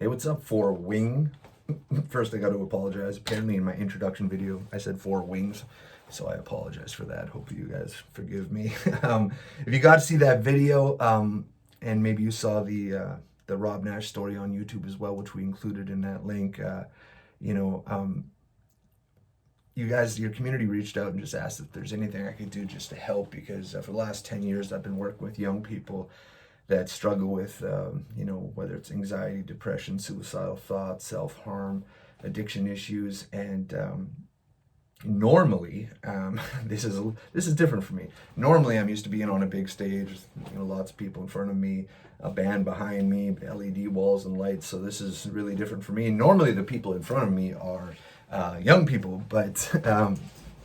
Hey, what's up, Four Wing? First, I got to apologize. Apparently, in my introduction video, I said Four Wings, so I apologize for that. Hopefully, you guys forgive me. If you got to see that video, and maybe you saw the Robb Nash story on YouTube as well, which we included in that link, you know, um, you guys, your community reached out and just asked if there's anything I could do just to help because for the last 10 years, I've been working with young people that struggle with, whether it's anxiety, depression, suicidal thoughts, self harm, addiction issues, and normally, this is different for me. Normally, I'm used to being on a big stage, lots of people in front of me, a band behind me, LED walls and lights. So this is really different for me. Normally, the people in front of me are young people, but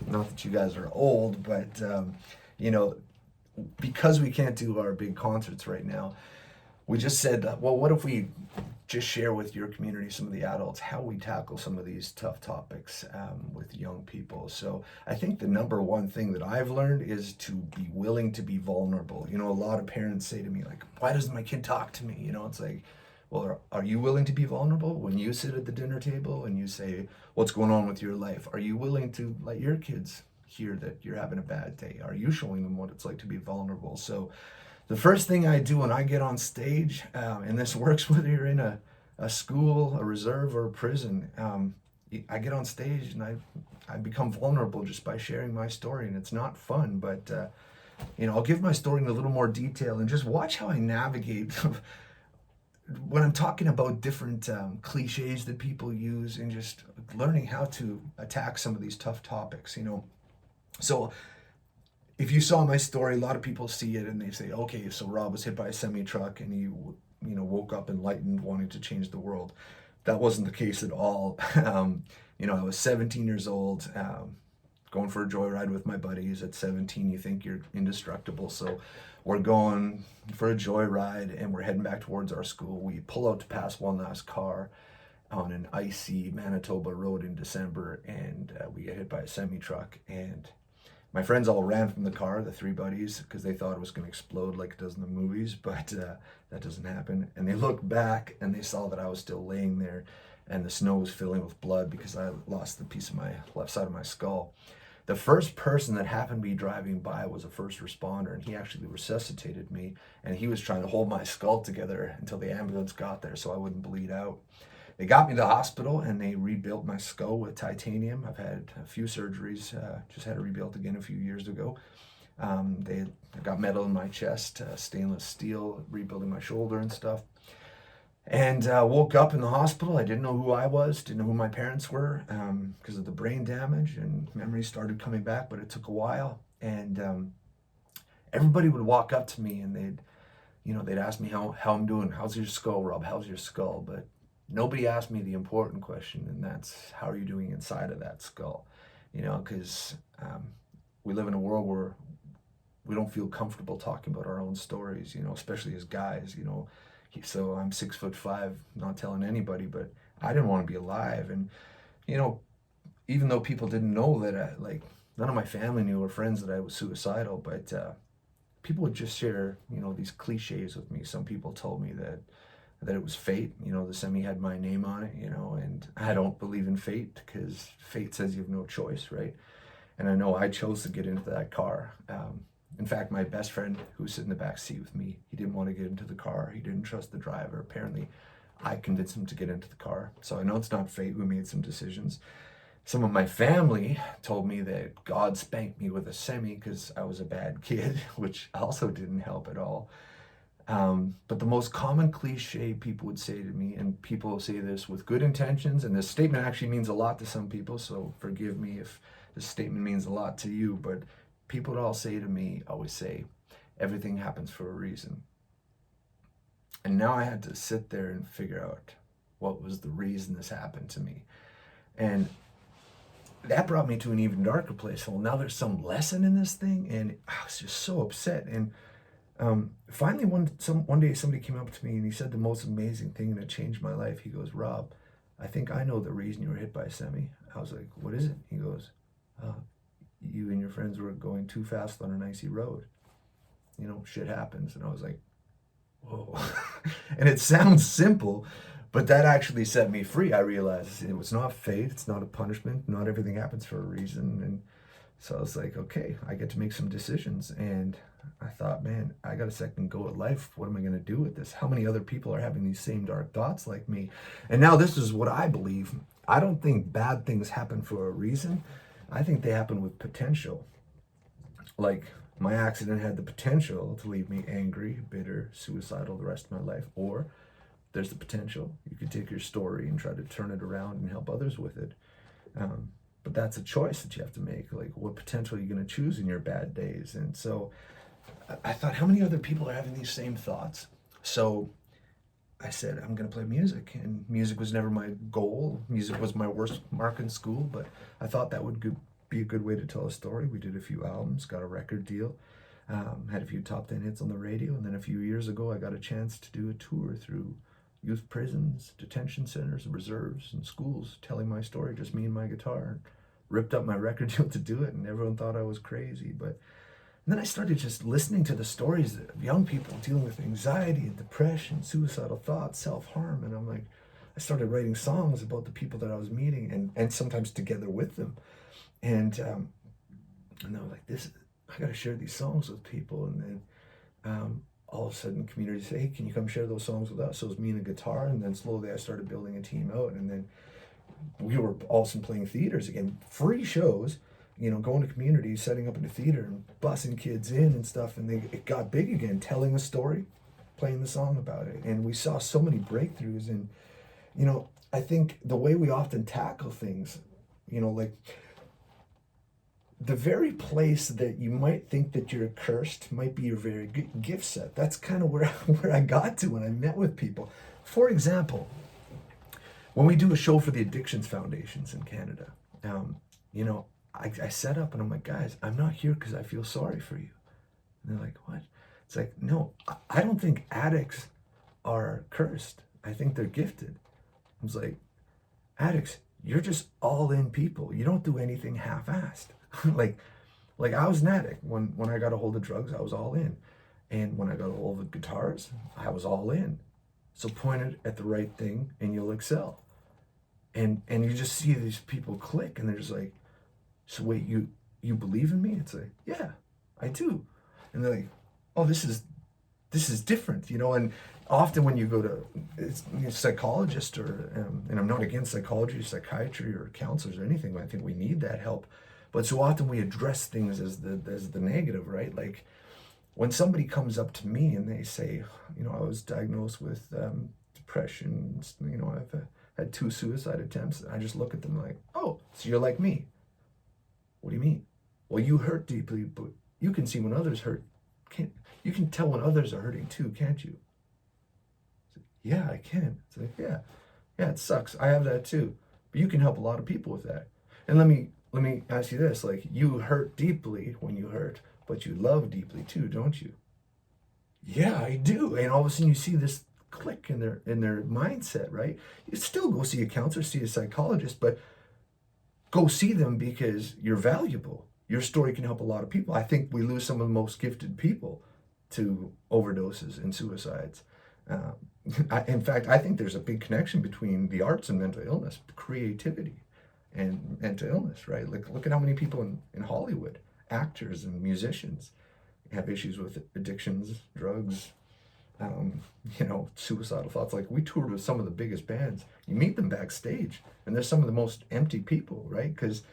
not that you guys are old, but you know, because we can't do our big concerts right now, we just said, well, what if we just share with your community, some of the adults, how we tackle some of these tough topics with young people. So I think the number one thing that I've learned is to be willing to be vulnerable. A lot of parents say to me, like, why doesn't my kid talk to me? It's like, well, are you willing to be vulnerable when you sit at the dinner table and you say, what's going on with your life? Are you willing to let your kids hear that you're having a bad day? Are you showing them what it's like to be vulnerable? So the first thing I do when I get on stage, and this works whether you're in a school, a reserve, or a prison, I get on stage and I become vulnerable just by sharing my story. And it's not fun, but I'll give my story in a little more detail and just watch how I navigate when I'm talking about different cliches that people use and just learning how to attack some of these tough topics. So if you saw my story, a lot of people see it and they say, okay, so Rob was hit by a semi truck and he, woke up enlightened, wanting to change the world. That wasn't the case at all. I was 17 years old, going for a joyride with my buddies. At 17, you think you're indestructible. So we're going for a joyride and we're heading back towards our school. We pull out to pass one last car on an icy Manitoba road in December, and we get hit by a semi truck. And my friends all ran from the car, the three buddies, because they thought it was going to explode like it does in the movies, but that doesn't happen. And they looked back and they saw that I was still laying there and the snow was filling with blood because I lost the piece of my left side of my skull. The first person that happened to be driving by was a first responder, and he actually resuscitated me, and he was trying to hold my skull together until the ambulance got there so I wouldn't bleed out. They got me to the hospital and they rebuilt my skull with titanium. I've had a few surgeries, just had it rebuilt again a few years ago. They got metal in my chest, stainless steel, rebuilding my shoulder and stuff. And woke up in the hospital. I didn't know who I was, didn't know who my parents were because of the brain damage, and memories started coming back, but it took a while. And everybody would walk up to me and they'd ask me how I'm doing. How's your skull, Rob? How's your skull? But nobody asked me the important question, and that's how are you doing inside of that skull? Because we live in a world where we don't feel comfortable talking about our own stories, especially as guys. So I'm 6'5", not telling anybody, but I didn't want to be alive. And even though people didn't know that, none of my family knew or friends that I was suicidal, but people would just share, these cliches with me. Some people told me that it was fate. The semi had my name on it, and I don't believe in fate because fate says you have no choice, right? And I know I chose to get into that car. In fact, my best friend who was sitting in the back seat with me, he didn't want to get into the car. He didn't trust the driver. Apparently, I convinced him to get into the car. So I know it's not fate. We made some decisions. Some of my family told me that God spanked me with a semi because I was a bad kid, which also didn't help at all. But the most common cliche people would say to me, and people say this with good intentions, and this statement actually means a lot to some people, so forgive me if this statement means a lot to you, but people would all say to me, always say, everything happens for a reason. And now I had to sit there and figure out what was the reason this happened to me. And that brought me to an even darker place. Well, now there's some lesson in this thing, and I was just so upset. And finally, one day somebody came up to me and he said the most amazing thing that changed my life. He goes, Rob, I think I know the reason you were hit by a semi. I was like, what is it? He goes, you and your friends were going too fast on an icy road. Shit happens. And I was like, whoa. And it sounds simple, But that actually set me free. I realized it was not fate, it's not a punishment, not everything happens for a reason. And so I was like, okay, I get to make some decisions. And I thought, man, I got a second go at life. What am I going to do with this? How many other people are having these same dark thoughts like me? And now this is what I believe. I don't think bad things happen for a reason. I think they happen with potential. Like, my accident had the potential to leave me angry, bitter, suicidal the rest of my life. Or there's the potential. You could take your story and try to turn it around and help others with it. But that's a choice that you have to make. Like, what potential are you going to choose in your bad days? And so I thought, how many other people are having these same thoughts? So I said, I'm going to play music. And music was never my goal. Music was my worst mark in school, but I thought that would be a good way to tell a story. We did a few albums, got a record deal, had a few top 10 hits on the radio. And then a few years ago, I got a chance to do a tour through youth prisons, detention centers, reserves, and schools, telling my story, just me and my guitar. Ripped up my record deal to do it, and everyone thought I was crazy. But then I started just listening to the stories of young people dealing with anxiety and depression, suicidal thoughts, self-harm, and I'm like, I started writing songs about the people that I was meeting, and sometimes together with them. And I was like, I got to share these songs with people. And then all of a sudden communities say, hey, can you come share those songs with us? So it was me and a guitar, and then slowly I started building a team out, and then we were all of a sudden playing theaters again, free shows, going to communities, setting up in a theater and busing kids in and stuff, and it got big again, telling a story, playing the song about it, and we saw so many breakthroughs. And I think the way we often tackle things, like, the very place that you might think that you're cursed might be your very gift set. That's kind of where I got to when I met with people. For example, when we do a show for the Addictions Foundations in Canada, I set up and I'm like, guys, I'm not here because I feel sorry for you. And they're like, what? It's like, no, I don't think addicts are cursed. I think they're gifted. I was like, addicts, you're just all in people. You don't do anything half-assed. like I was an addict. When I got a hold of drugs, I was all in. And when I got a hold of guitars, I was all in. So point it at the right thing and you'll excel. And you just see these people click and they're just like, so wait, you believe in me? It's like, yeah, I do. And they're like, oh, this is different, and often when you go to a psychologist and I'm not against psychology, psychiatry, or counselors or anything, I think we need that help. But so often we address things as the negative, right? Like when somebody comes up to me and they say, I was diagnosed with depression, I've had 2 suicide attempts. I just look at them like, oh, so you're like me. What do you mean? Well, you hurt deeply, but you can see when others hurt. You can tell when others are hurting too, can't you? Like, yeah, I can. It's like, yeah, it sucks. I have that too. But you can help a lot of people with that. And let me ask you this, like, you hurt deeply when you hurt, but you love deeply too, don't you? Yeah, I do. And all of a sudden you see this click in their mindset, right? You still go see a counselor, see a psychologist, but go see them because you're valuable. Your story can help a lot of people. I think we lose some of the most gifted people to overdoses and suicides. In fact, I think there's a big connection between the arts and mental illness, creativity and mental illness, right? Like, look at how many people in Hollywood, actors and musicians, have issues with addictions, drugs, suicidal thoughts. Like, we toured with some of the biggest bands. You meet them backstage, and they're some of the most empty people, right? Because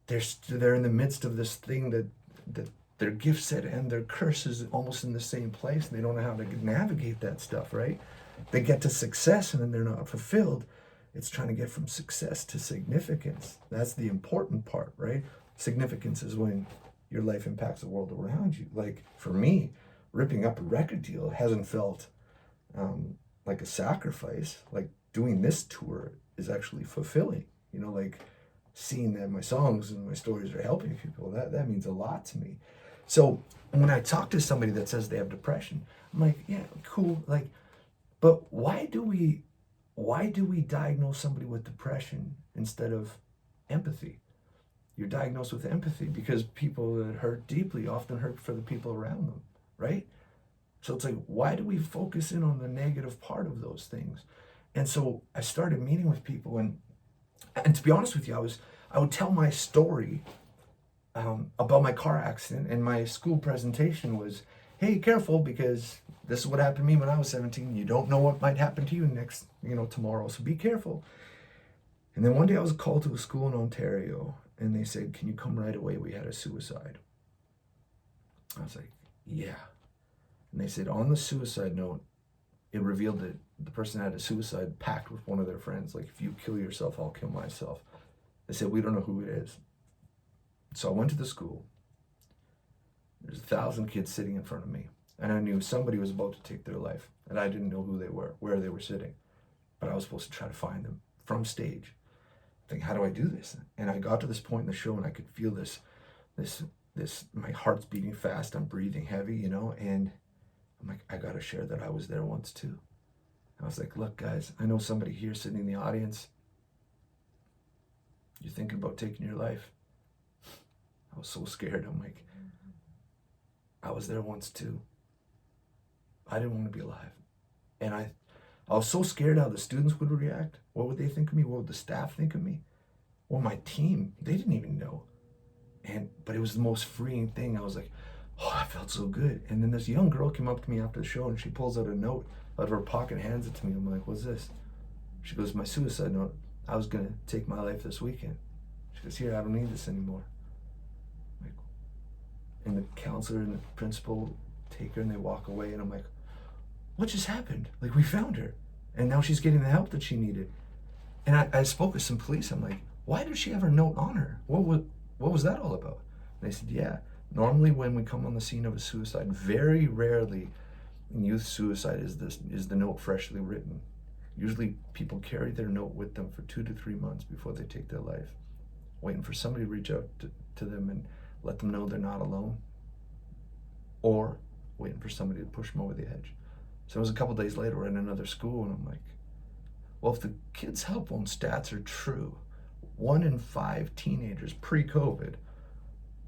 they're in the midst of this thing that their gift set and their curse is almost in the same place, and they don't know how to navigate that stuff, right? They get to success, and then they're not fulfilled. It's trying to get from success to significance. That's the important part, right? Significance is when your life impacts the world around you. Like, for me, ripping up a record deal hasn't felt like a sacrifice. Like, doing this tour is actually fulfilling. Like, seeing that my songs and my stories are helping people, that means a lot to me. So when I talk to somebody that says they have depression, I'm like, yeah, cool. Like, but why do we diagnose somebody with depression instead of empathy? You're diagnosed with empathy because people that hurt deeply often hurt for the people around them, right? So it's like, why do we focus in on the negative part of those things? And so I started meeting with people, and to be honest with you, I would tell my story about my car accident, and my school presentation was, hey, careful, because this is what happened to me when I was 17. You don't know what might happen to you next, tomorrow, so be careful. And then one day I was called to a school in Ontario, and they said, can you come right away? We had a suicide. I was like, yeah. And they said, on the suicide note, it revealed that the person had a suicide pact with one of their friends. Like, if you kill yourself, I'll kill myself. They said, we don't know who it is. So I went to the school. There's 1,000 kids sitting in front of me. And I knew somebody was about to take their life. And I didn't know who they were, where they were sitting. But I was supposed to try to find them from stage. I think, how do I do this? And I got to this point in the show, and I could feel this, my heart's beating fast. I'm breathing heavy, and I'm like, I got to share that I was there once too. I was like, look, guys, I know somebody here sitting in the audience. You're thinking about taking your life. I was so scared. I'm like, I was there once too. I didn't want to be alive. And I was so scared how the students would react. What would they think of me? What would the staff think of me? Well, my team, they didn't even know. But it was the most freeing thing. I was like, oh, I felt so good. And then this young girl came up to me after the show, and she pulls out a note out of her pocket and hands it to me. I'm like, what's this? She goes, my suicide note. I was going to take my life this weekend. She goes, here, I don't need this anymore. And the counselor and the principal take her, and they walk away, and I'm like, what just happened? Like, we found her, and now she's getting the help that she needed. And I spoke with some police. I'm like, why did she have her note on her? What was that all about? And they said, yeah, normally when we come on the scene of a suicide, very rarely in youth suicide is the note freshly written. Usually people carry their note with them for 2 to 3 months before they take their life, waiting for somebody to reach out to them and let them know they're not alone, or waiting for somebody to push them over the edge. So it was a couple days later, we're in another school, and I'm like, well, if the kids' help phone stats are true, 1 in 5 teenagers pre-COVID,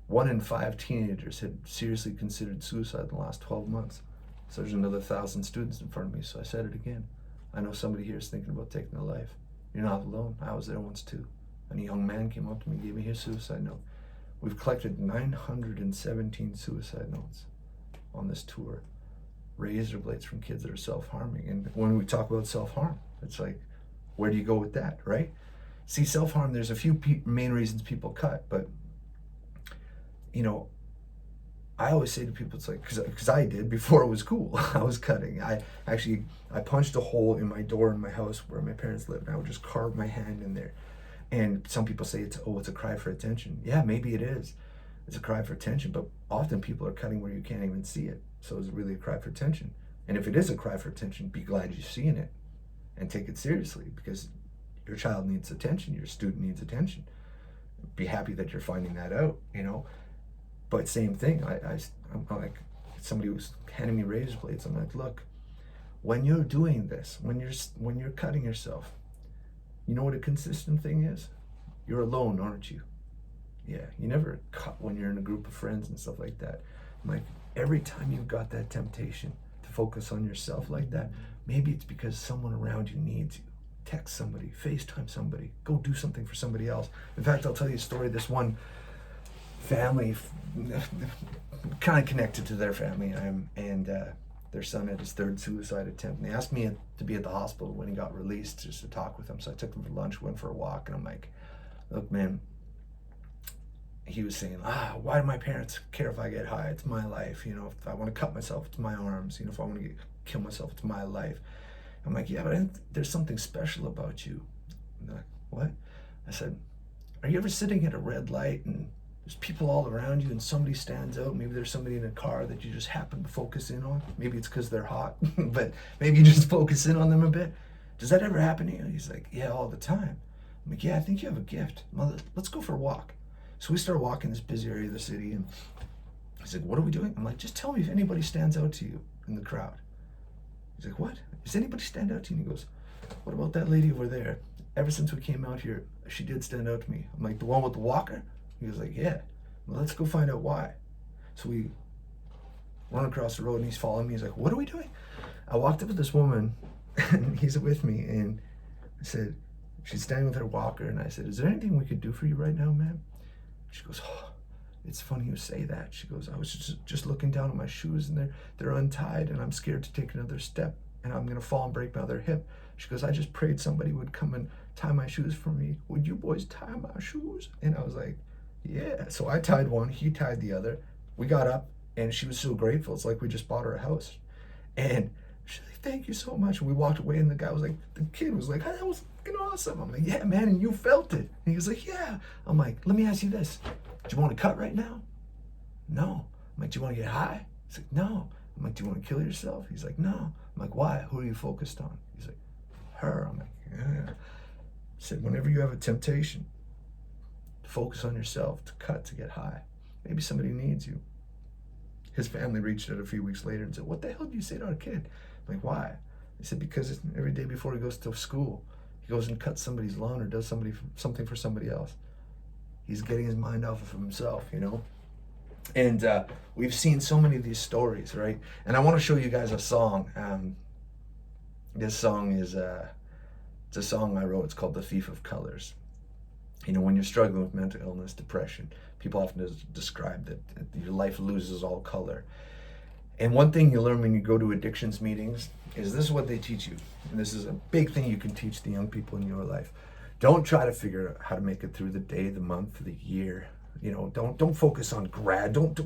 1 in 5 teenagers had seriously considered suicide in the last 12 months. So there's another 1,000 students in front of me. So I said it again. I know somebody here is thinking about taking their life. You're not alone. I was there once too. And a young man came up to me, gave me his suicide note. We've collected 917 suicide notes on this tour. Razor blades from kids that are self-harming. And when we talk about self-harm, it's like, where do you go with that, right? See, self-harm, there's a few main reasons people cut, but I always say to people, it's like, because I did before it was cool. I was cutting. I punched a hole in my door in my house where my parents lived, and I would just carve my hand in there. And some people say it's a cry for attention. Yeah, maybe it is. It's a cry for attention, but often people are cutting where you can't even see it. So it's really a cry for attention. And if it is a cry for attention, be glad you're seeing it and take it seriously, because your child needs attention, your student needs attention. Be happy that you're finding that out, But same thing, I'm like, somebody was handing me razor blades. I'm like, look, when you're doing this, when you're cutting yourself, you know what a consistent thing is? You're alone, aren't you? Yeah, you never cut when you're in a group of friends and stuff like that. I'm like, every time you've got that temptation to focus on yourself like that, maybe it's because someone around you needs you. Text somebody, FaceTime somebody, go do something for somebody else. In fact, I'll tell you a story. This one family, kind of connected to their family, and their son had his 3rd suicide attempt, and they asked me to be at the hospital when he got released, just to talk with him. So I took him for lunch, went for a walk, and I'm like, look, man, he was saying, why do my parents care if I get high? It's my life. If I want to cut myself, it's my arms. If I want to kill myself, it's my life. I'm like, yeah, but I think there's something special about you. And they're like, what? I said, are you ever sitting at a red light and there's people all around you and somebody stands out? Maybe there's somebody in a car that you just happen to focus in on. Maybe it's because they're hot, but maybe you just focus in on them a bit. Does that ever happen to you? He's like, yeah, all the time. I'm like, yeah, I think you have a gift. Well, let's go for a walk. So we start walking this busy area of the city, and he's like, what are we doing? I'm like, just tell me if anybody stands out to you in the crowd. He's like, what? Does anybody stand out to you? And he goes, what about that lady over there? Ever since we came out here, she did stand out to me. I'm like, the one with the walker? He was like, yeah. Well, let's go find out why. So we run across the road, and he's following me. He's like, what are we doing? I walked up to this woman, And he's with me, and I said, she's standing with her walker, and I said, is there anything we could do for you right now, ma'am? She goes, oh, it's funny you say that. She goes, I was just looking down at my shoes, and they're untied, and I'm scared to take another step, and I'm gonna fall and break my other hip. She goes, I just prayed somebody would come and tie my shoes for me. Would you boys tie my shoes? And I was like, yeah. So I tied one, he tied the other. We got up, and she was so grateful. It's like we just bought her a house. And she's like, thank you so much. And we walked away, and the kid was like, hey, that was fucking awesome. I'm like, yeah, man, and you felt it. And he was like, yeah. I'm like, let me ask you this. Do you want to cut right now? No. I'm like, do you want to get high? He's like, no. I'm like, do you want to kill yourself? He's like, no. I'm like, why? Who are you focused on? He's like, her. I'm like, yeah. I said, whenever you have a temptation, focus on yourself, to cut, to get high. Maybe somebody needs you. His family reached out a few weeks later and said, what the hell did you say to our kid? I'm like, why? He said, because every day before he goes to school, he goes and cuts somebody's lawn or does something for somebody else. He's getting his mind off of himself, you know? And we've seen so many of these stories, right? And I want to show you guys a song. This song is it's a song I wrote. It's called The Thief of Colors. You know, when you're struggling with mental illness, depression, people often describe that your life loses all color. And one thing you learn when you go to addictions meetings is this is what they teach you. And this is a big thing you can teach the young people in your life. Don't try to figure out how to make it through the day, the month, the year. You know, don't focus on grad. Don't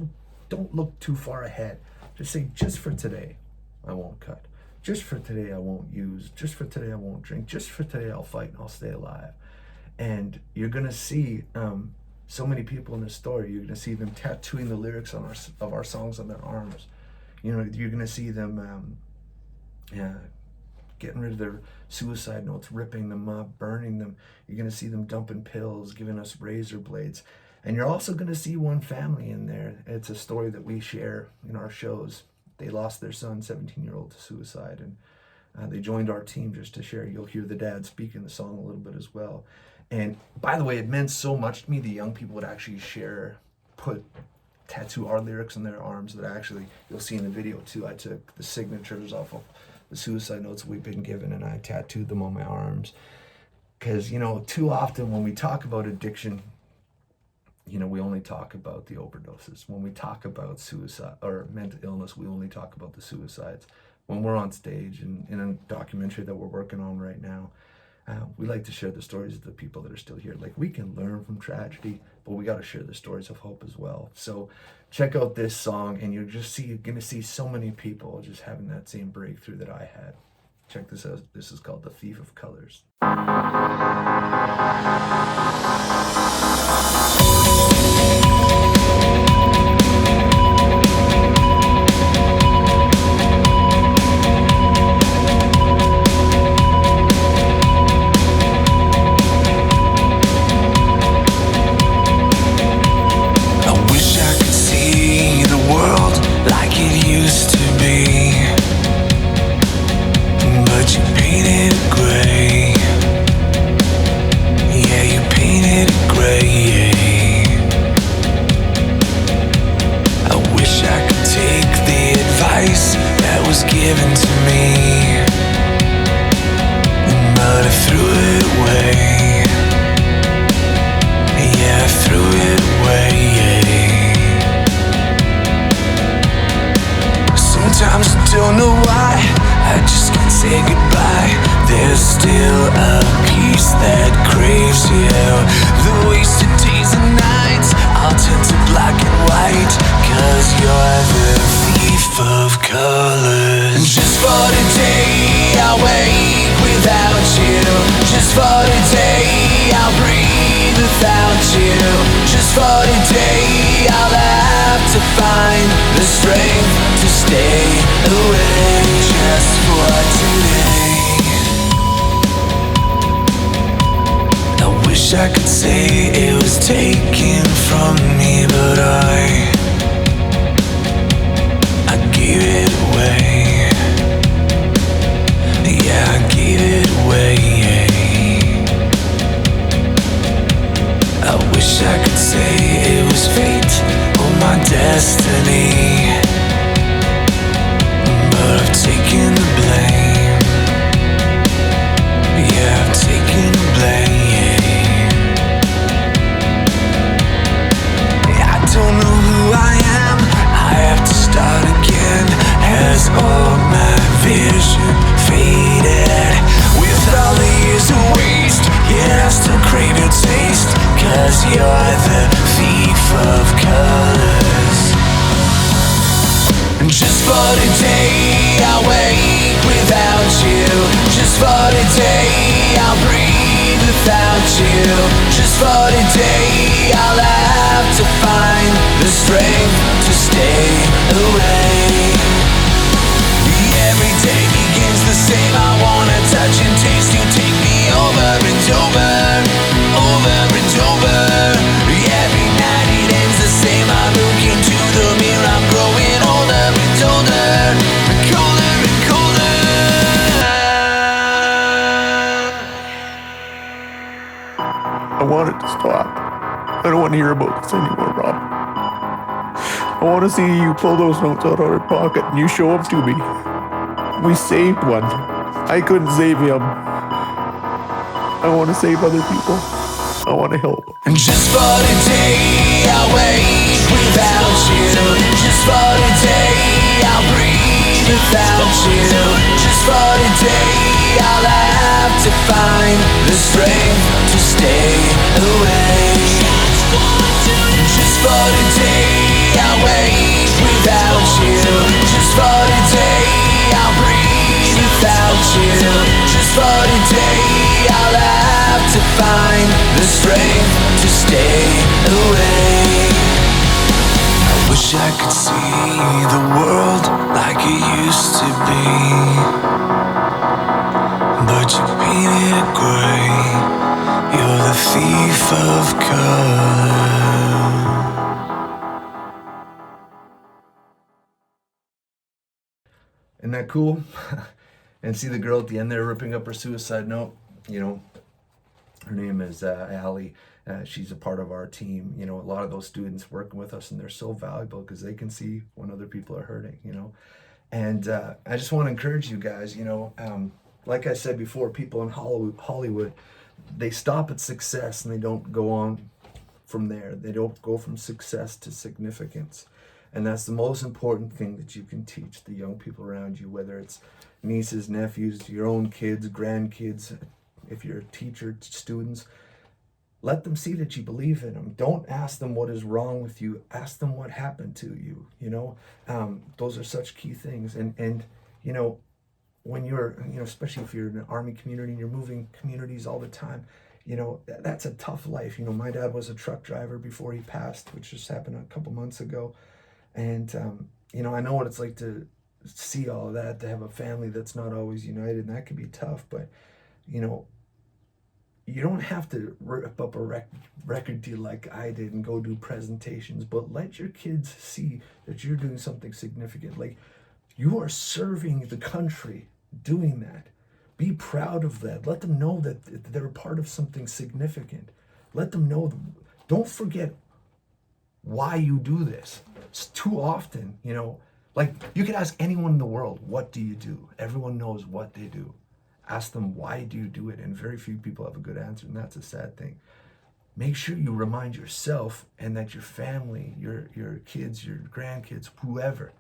look too far ahead. Just say, just for today, I won't cut. Just for today, I won't use. Just for today, I won't drink. Just for today, I'll fight and I'll stay alive. And you're gonna see so many people in this story. You're gonna see them tattooing the lyrics of our songs on their arms. You know, you're gonna see them getting rid of their suicide notes, ripping them up, burning them. You're gonna see them dumping pills, giving us razor blades. And you're also gonna see one family in there. It's a story that we share in our shows. They lost their son, 17-year-old, to suicide, and they joined our team just to share. You'll hear the dad speak in the song a little bit as well. And by the way, it meant so much to me the young people would actually tattoo our lyrics on their arms. That actually, you'll see in the video too, I took the signatures off of the suicide notes we've been given, and I tattooed them on my arms. Because, you know, too often when we talk about addiction, you know, we only talk about the overdoses. When we talk about suicide or mental illness, we only talk about the suicides. When we're on stage and in a documentary that we're working on right now, we like to share the stories of the people that are still here. Like, we can learn from tragedy, but we got to share the stories of hope as well. So check out this song, and you're going to see so many people just having that same breakthrough that I had. Check this out. This is called The Thief of Colors. Don't know why, I just can't say goodbye. There's still a piece that craves you. The wasted days and nights I'll turn to black and white, 'cause you're the thief of colors. Just for today I'll wake without you. Just for today I'll breathe without you. Just for today I'll have to find the strength to stay away. Just for today. I wish I could say it was taken from me, but I gave it away. Yeah, I gave it away. I wish I could say it was fate or my destiny, but I've taken the blame. I want it to stop. I don't want to hear about this anymore, Rob. I want to see you pull those notes out of your pocket and you show them to me. We saved one. I couldn't save him. I want to save other people. I want to help. And just for the day I'll wait without you. Just for the day I'll breathe without you. Just for the day I'll have to find the strength to stay away. Just for the day I'll wait without you. Just for the day I'll breathe without you. Just for the day I'll have to find the strength to stay away. I wish I could see the world like it used to be, but you painted it gray. You're the thief of color. Isn't that cool? And see the girl at the end there ripping up her suicide note? You know, her name is Allie. She's a part of our team. You know, a lot of those students working with us, and they're so valuable because they can see when other people are hurting, you know. And I just want to encourage you guys, you know, like I said before, people in Hollywood, they stop at success and they don't go on from there. They don't go from success to significance. And that's the most important thing that you can teach the young people around you, whether it's nieces, nephews, your own kids, grandkids, if you're a teacher, students. Let them see that you believe in them. Don't ask them what is wrong with you. Ask them what happened to you, you know. Those are such key things. And you know, when you're, you know, especially if you're in an Army community and you're moving communities all the time, you know, that's a tough life. You know, my dad was a truck driver before he passed, which just happened a couple months ago. And, you know, I know what it's like to see all of that, to have a family that's not always united, and that can be tough. But, you know, you don't have to rip up a record deal like I did and go do presentations, but let your kids see that you're doing something significant. Like, you are serving the country doing that. Be proud of that. Let them know that they're part of something significant. Let them know. Don't forget why you do this. It's too often, you know, like you could ask anyone in the world, what do you do? Everyone knows what they do. Ask them, why do you do it? And very few people have a good answer, and that's a sad thing. Make sure you remind yourself and that your family, your kids, your grandkids, whoever,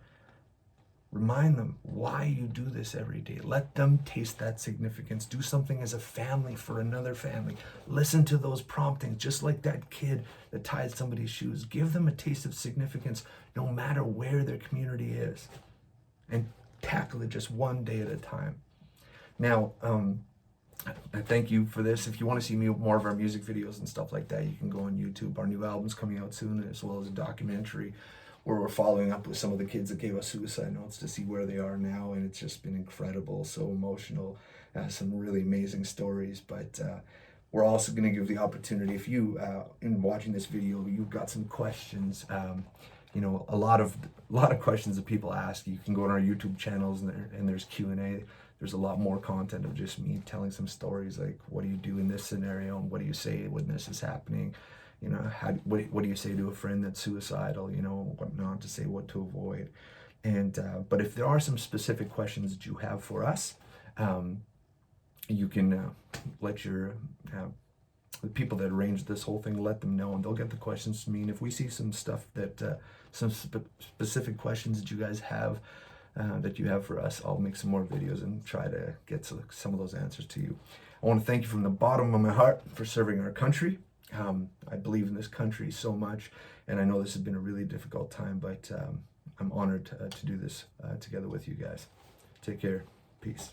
remind them why you do this every day. Let them taste that significance. Do something as a family for another family. Listen to those promptings, just like that kid that tied somebody's shoes. Give them a taste of significance no matter where their community is. And tackle it just one day at a time. Now, I thank you for this. If you want to see more of our music videos and stuff like that, you can go on YouTube. Our new album's coming out soon, as well as a documentary where we're following up with some of the kids that gave us suicide notes to see where they are now, and it's just been incredible, so emotional, some really amazing stories. But we're also going to give the opportunity, if you, in watching this video, you've got some questions, you know, a lot of questions that people ask. You can go on our YouTube channels, and there's Q&A. There's a lot more content of just me telling some stories, like what do you do in this scenario, and what do you say when this is happening. You know, what do you say to a friend that's suicidal? You know, what not to say, what to avoid. And but if there are some specific questions that you have for us, you can let your the people that arranged this whole thing, let them know, and they'll get the questions to me. And if we see some stuff that some specific questions that you guys have that you have for us, I'll make some more videos and try to get some of those answers to you. I want to thank you from the bottom of my heart for serving our country. I believe in this country so much, and I know this has been a really difficult time, but I'm honored to do this together with you guys. Take care. Peace.